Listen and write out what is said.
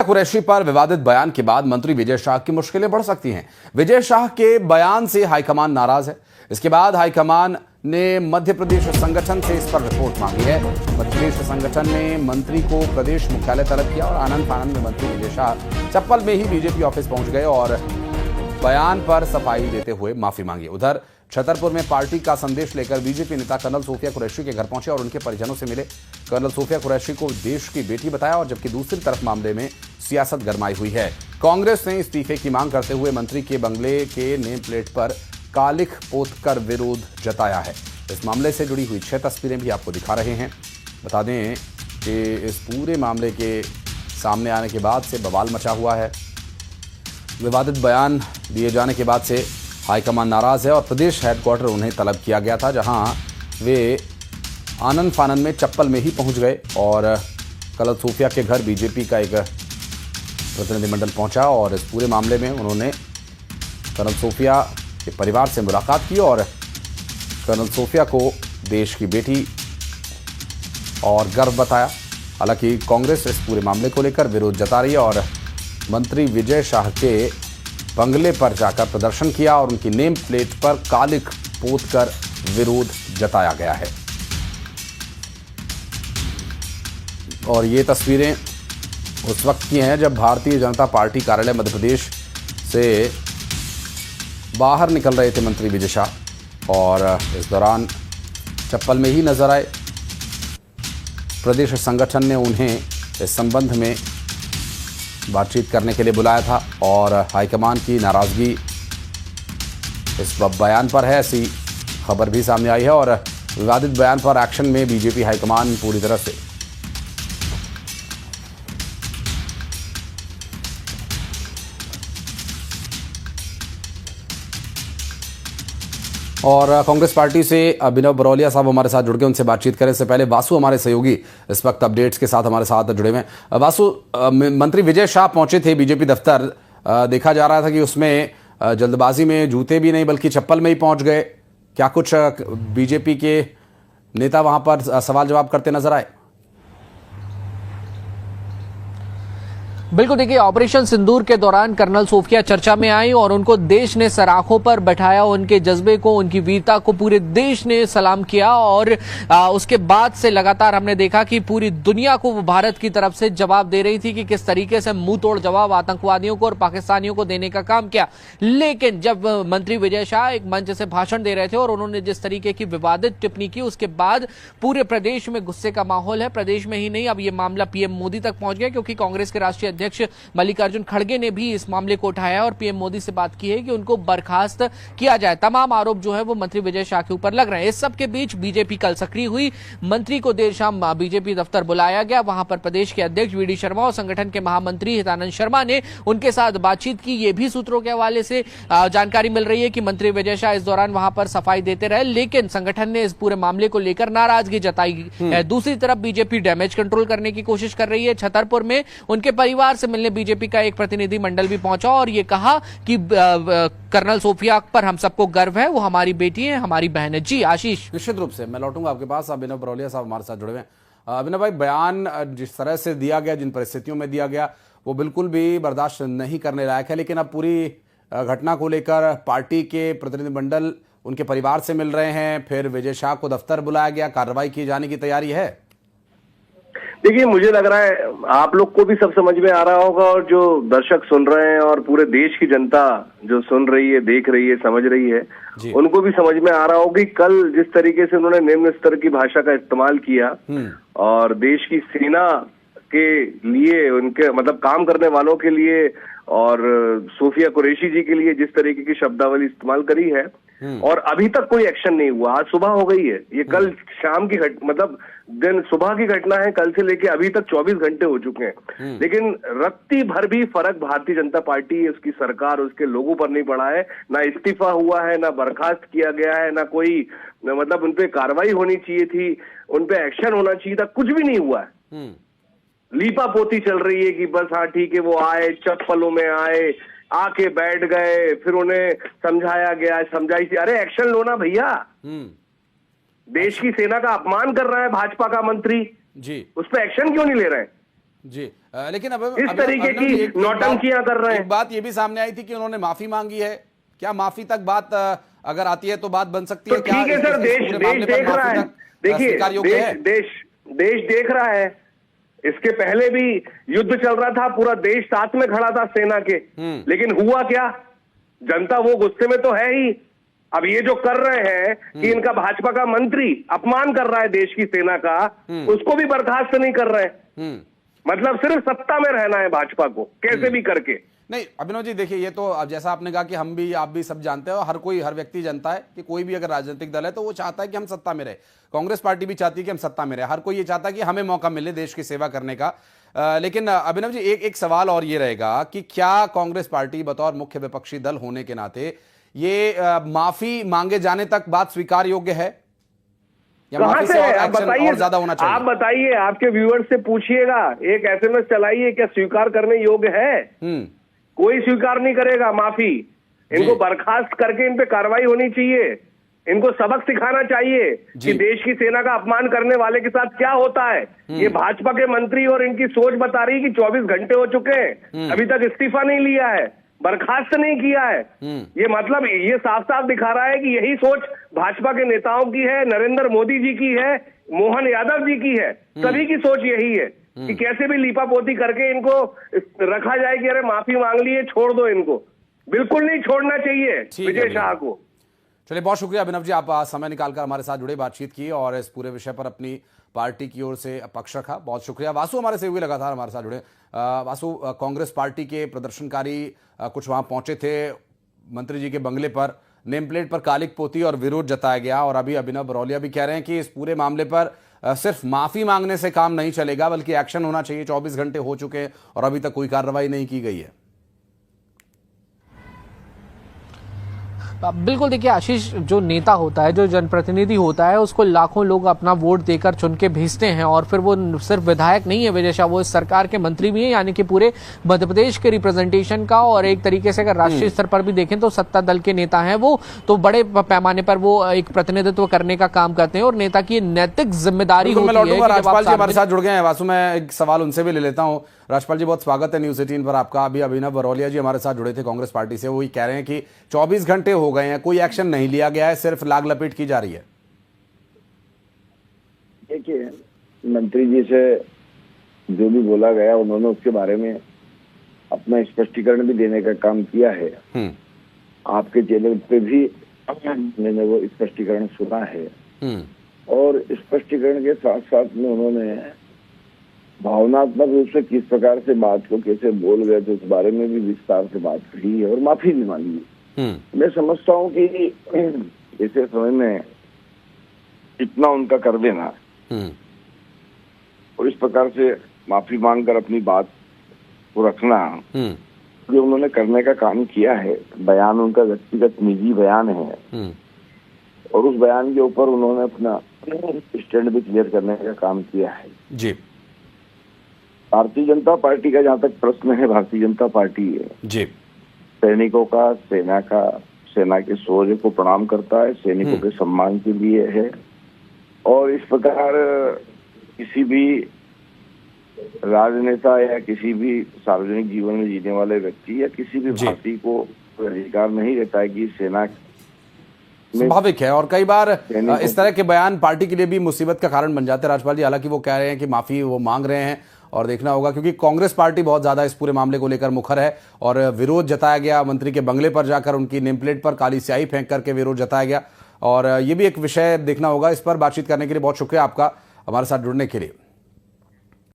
कुरैशी पर विवादित बयान के बाद मंत्री विजय शाह की मुश्किलें बढ़ सकती हैं। विजय शाह के बयान से हाईकमान नाराज है। इसके बाद हाईकमान ने मध्य प्रदेश संगठन से इस पर रिपोर्ट मांगी है। मध्य प्रदेश संगठन ने मंत्री को प्रदेश मुख्यालय तलब किया और आनंद फानंद में मंत्री विजय शाह चप्पल में ही बीजेपी ऑफिस पहुंच गए और बयान पर सफाई देते हुए माफी मांगी। उधर छतरपुर में पार्टी का संदेश लेकर बीजेपी नेता कर्नल सोफिया कुरैशी के घर पहुंचे और उनके परिजनों से मिले। कर्नल सोफिया कुरैशी को देश की बेटी बताया और जबकि दूसरी तरफ मामले में सियासत गरमाई हुई है। कांग्रेस ने इस्तीफे की मांग करते हुए मंत्री के बंगले के नेम प्लेट पर कालिख पोतकर विरोध जताया है। इस मामले से जुड़ी हुई 6 तस्वीरें भी आपको दिखा रहे हैं। बता दें कि इस पूरे मामले के सामने आने के बाद से बवाल मचा हुआ है। विवादित बयान दिए जाने के बाद से हाईकमान नाराज है और प्रदेश हेडक्वार्टर उन्हें तलब किया गया था, जहां वे आनंद फानंद में चप्पल में ही पहुंच गए और कर्नल सोफिया के घर बीजेपी का एक प्रतिनिधिमंडल पहुंचा और इस पूरे मामले में उन्होंने कर्नल सोफिया के परिवार से मुलाकात की और कर्नल सोफिया को देश की बेटी और गर्व बताया। हालांकि कांग्रेस इस पूरे मामले को लेकर विरोध जता रही है और मंत्री विजय शाह के बंगले पर जाकर प्रदर्शन किया और उनकी नेम प्लेट पर कालिख पोतकर विरोध जताया गया है। और ये तस्वीरें उस वक्त की हैं जब भारतीय जनता पार्टी कार्यालय मध्य प्रदेश से बाहर निकल रहे थे मंत्री विजय शाह और इस दौरान चप्पल में ही नजर आए। प्रदेश संगठन ने उन्हें इस संबंध में बातचीत करने के लिए बुलाया था और हाईकमान की नाराजगी इस बयान पर है, ऐसी खबर भी सामने आई है और विवादित बयान पर एक्शन में बीजेपी हाईकमान पूरी तरह से। और कांग्रेस पार्टी से अभिनव बरौलिया साहब हमारे साथ जुड़ के उनसे बातचीत करें। इससे पहले वासु हमारे सहयोगी इस वक्त अपडेट्स के साथ हमारे साथ जुड़े हुए हैं। वासु, मंत्री विजय शाह पहुंचे थे बीजेपी दफ्तर, देखा जा रहा था कि उसमें जल्दबाजी में जूते भी नहीं बल्कि चप्पल में ही पहुंच गए। क्या कुछ बीजेपी के नेता वहां पर सवाल जवाब करते नजर आए? बिल्कुल, देखिए, ऑपरेशन सिंदूर के दौरान कर्नल सोफिया चर्चा में आई और उनको देश ने सराखों पर बैठाया। उनके जज्बे को, उनकी वीरता को पूरे देश ने सलाम किया और उसके बाद से लगातार हमने देखा कि पूरी दुनिया को वो भारत की तरफ से जवाब दे रही थी कि किस तरीके से मुंह तोड़ जवाब आतंकवादियों को और पाकिस्तानियों को देने का काम किया। लेकिन जब मंत्री विजय शाह एक मंच से भाषण दे रहे थे और उन्होंने जिस तरीके की विवादित टिप्पणी की, उसके बाद पूरे प्रदेश में गुस्से का माहौल है। प्रदेश में ही नहीं, अब ये मामला पीएम मोदी तक पहुंच गया क्योंकि कांग्रेस के राष्ट्रीय अध्यक्ष मल्लिकार्जुन खड़गे ने भी इस मामले को उठाया और पीएम मोदी से बात की है कि उनको बर्खास्त किया जाए। तमाम आरोप जो है वो मंत्री विजय शाह के ऊपर लग रहे हैं। इस सब के बीच बीजेपी कल सक्रिय हुई। मंत्री को देर शाम बीजेपी दफ्तर बुलाया गया। वहां पर प्रदेश के अध्यक्ष वीडी शर्मा और संगठन के महामंत्री हितानंद शर्मा ने उनके साथ बातचीत की। ये भी सूत्रों के हवाले से जानकारी मिल रही है कि मंत्री विजय शाह इस दौरान वहां पर सफाई देते रहे, लेकिन संगठन ने इस पूरे मामले को लेकर नाराजगी जताई है। दूसरी तरफ बीजेपी डैमेज कंट्रोल करने की कोशिश कर रही है। छतरपुर में उनके परिवार से मिलने बीजेपी का एक प्रतिनिधि मंडल भी पहुंचा और ये कहा कि कर्नल सोफिया पर हम सबको गर्व है, वो हमारी बेटी है, हमारी बहन है। जी आशीष। निश्चित रूप से मैं लौटूंगा आपके पास। अभिनव बरौलिया साहब हमारे साथ जुड़े हुए हैं। अभिनव भाई, बयान जिस तरह से दिया गया, जिन परिस्थितियों में दिया गया, वो बिल्कुल भी बर्दाश्त नहीं करने लायक है। लेकिन अब पूरी घटना को लेकर पार्टी के प्रतिनिधिमंडल उनके परिवार से मिल रहे हैं, फिर विजय शाह को दफ्तर बुलाया गया, कार्रवाई की जाने की तैयारी है। देखिए, मुझे लग रहा है आप लोग को भी सब समझ में आ रहा होगा और जो दर्शक सुन रहे हैं और पूरे देश की जनता जो सुन रही है, देख रही है, समझ रही है, उनको भी समझ में आ रहा होगा कि कल जिस तरीके से उन्होंने निम्न स्तर की भाषा का इस्तेमाल किया और देश की सेना के लिए, उनके मतलब काम करने वालों के लिए और सोफिया कुरैशी जी के लिए जिस तरीके की शब्दावली इस्तेमाल करी है और अभी तक कोई एक्शन नहीं हुआ। आज सुबह हो गई है, ये कल शाम की मतलब दिन सुबह की घटना है। कल से लेके अभी तक 24 घंटे हो चुके हैं, लेकिन रत्ती भर भी फर्क भारतीय जनता पार्टी, उसकी सरकार, उसके लोगों पर नहीं पड़ा है। ना इस्तीफा हुआ है, ना बर्खास्त किया गया है, ना कोई मतलब उनपे कार्रवाई होनी चाहिए थी, उनपे एक्शन होना चाहिए था, कुछ भी नहीं हुआ है। लीपा पोती चल रही है कि बस हाँ ठीक है, वो आए, चप्पलों में आए, आके बैठ गए, फिर उन्हें समझाया गया, समझाई थी। अरे एक्शन लो ना भैया। देश की सेना का अपमान कर रहा है भाजपा का मंत्री जी, उस पर एक्शन क्यों नहीं ले रहे हैं? जी लेकिन अब इस तरीके की नौटंकियां कर रहे हैं। एक बात ये भी सामने आई थी कि उन्होंने माफी मांगी है। क्या माफी तक बात अगर आती है तो बात बन सकती है? तो ठीक है सर, देश देख रहा है। देखिए, देश देख रहा है। इसके पहले भी युद्ध चल रहा था, पूरा देश साथ में खड़ा था सेना के, लेकिन हुआ क्या? जनता वो गुस्से में तो है ही। अब ये जो कर रहे हैं कि इनका भाजपा का मंत्री अपमान कर रहा है देश की सेना का, उसको भी बर्खास्त नहीं कर रहे हैं। मतलब सिर्फ सत्ता में रहना है भाजपा को, कैसे भी करके। नहीं अभिनव जी, देखिए ये तो अब जैसा आपने कहा कि हम भी आप भी सब जानते हैं, हर कोई हर व्यक्ति जानता है कि कोई भी अगर राजनीतिक दल है तो वो चाहता है कि हम सत्ता में रहे। कांग्रेस पार्टी भी चाहती है कि हम सत्ता में रहे, हर कोई ये चाहता है कि हमें मौका मिले देश की सेवा करने का। लेकिन अभिनव जी, एक सवाल और ये रहेगा कि क्या कांग्रेस पार्टी बतौर मुख्य विपक्षी दल होने के नाते ये माफी मांगे जाने तक बात स्वीकार योग्य है, या माफी से और एक्शन और ज्यादा होना चाहिए? आप बताइए, आपके व्यूअर्स से पूछिएगा, एक SMS चलाइए, क्या स्वीकार करने योग्य है? कोई स्वीकार नहीं करेगा माफी। इनको बर्खास्त करके इन पे कार्रवाई होनी चाहिए। इनको सबक सिखाना चाहिए कि देश की सेना का अपमान करने वाले के साथ क्या होता है। ये भाजपा के मंत्री और इनकी सोच बता रही कि 24 घंटे हो चुके हैं, अभी तक इस्तीफा नहीं लिया है, बर्खास्त नहीं किया है। ये मतलब ये साफ साफ दिखा रहा है कि यही सोच भाजपा के नेताओं की है, नरेंद्र मोदी जी की है, मोहन यादव जी की है, सभी की सोच यही है कि कैसे भी लीपापोती करके इनको रखा जाए कि अरे माफी मांग लिए, छोड़ दो इनको। बिल्कुल नहीं छोड़ना चाहिए विजय शाह को। चलिए, बहुत शुक्रिया अभिनव जी, आप समय निकालकर हमारे साथ जुड़े, बातचीत की और इस पूरे विषय पर अपनी पार्टी की ओर से पक्ष रखा। बहुत शुक्रिया। वासु हमारे से हुए लगातार हमारे साथ जुड़े। वासु, कांग्रेस पार्टी के प्रदर्शनकारी कुछ वहां पहुंचे थे मंत्री जी के बंगले पर, नेम प्लेट पर कालिक पोती और विरोध जताया गया, और अभी अभिनव बरौलिया भी कह रहे हैं कि इस पूरे मामले पर सिर्फ माफी मांगने से काम नहीं चलेगा, बल्कि एक्शन होना चाहिए। 24 घंटे हो चुके हैं और अभी तक कोई कार्रवाई नहीं की गई है। बिल्कुल, देखिए आशीष, जो नेता होता है, जो जनप्रतिनिधि होता है, उसको लाखों लोग अपना वोट देकर चुन के भेजते हैं, और फिर वो सिर्फ विधायक नहीं है विजय शाह, वो इस सरकार के मंत्री भी हैं, यानी कि पूरे मध्य प्रदेश के रिप्रेजेंटेशन का, और एक तरीके से अगर राष्ट्रीय स्तर पर भी देखें तो सत्ता दल के नेता हैं वो, तो बड़े पैमाने पर वो एक प्रतिनिधित्व करने का काम करते हैं, और नेता की नैतिक जिम्मेदारी होती है। राजपाल जी हमारे साथ जुड़ गए हैं। वासु, मैं एक सवाल उनसे भी ले लेता हूँ। राजपाल जी, बहुत स्वागत है न्यूज़ 18 पर आपका। अभी अभिनव बरौलिया जी हमारे साथ जुड़े थे कांग्रेस पार्टी से, वो कह रहे हैं कि 24 घंटे हो गए हैं, कोई एक्शन नहीं लिया गया है, सिर्फ लाग लपेट की जा रही है। देखिए, मंत्री जी से जो भी बोला गया उन्होंने उसके बारे में अपना स्पष्टीकरण भी देने का काम किया है। आपके चैनल पे भी मैंने वो स्पष्टीकरण सुना है, और स्पष्टीकरण के साथ साथ में उन्होंने भावनात्मक रूप से किस प्रकार से बात को कैसे बोल गए थे उस बारे में भी विस्तार से बात कही है और माफी भी मांगी है। मैं समझता हूँ कि ऐसे समय में इतना उनका कर देना और इस प्रकार से माफी मांगकर अपनी बात को रखना, जो उन्होंने करने का काम किया है, बयान उनका व्यक्तिगत निजी बयान है, और उस बयान के ऊपर उन्होंने अपना स्टैंड भी क्लियर करने का काम किया है। जी, भारतीय जनता पार्टी का जहाँ तक प्रश्न है, भारतीय जनता पार्टी है जी सैनिकों का, सेना के शौर्य को प्रणाम करता है, सैनिकों के सम्मान के लिए है, और इस प्रकार किसी भी राजनेता या किसी भी सार्वजनिक जीवन में जीने वाले व्यक्ति या किसी भी भारतीय को अधिकार नहीं रहता है कि सेना स्वाभाविक है, और कई बार इस तरह के बयान पार्टी के लिए भी मुसीबत का कारण बन जाते हैं। राजपाल जी, हालांकि वो कह रहे हैं कि माफी वो मांग रहे हैं, और देखना होगा, क्योंकि कांग्रेस पार्टी बहुत ज्यादा इस पूरे मामले को लेकर मुखर है, और विरोध जताया गया मंत्री के बंगले पर जाकर, उनकी नेम प्लेट पर काली स्याही फेंक करके विरोध जताया गया, और ये भी एक विषय देखना होगा। इस पर बातचीत करने के लिए बहुत शुक्रिया आपका हमारे साथ जुड़ने के लिए।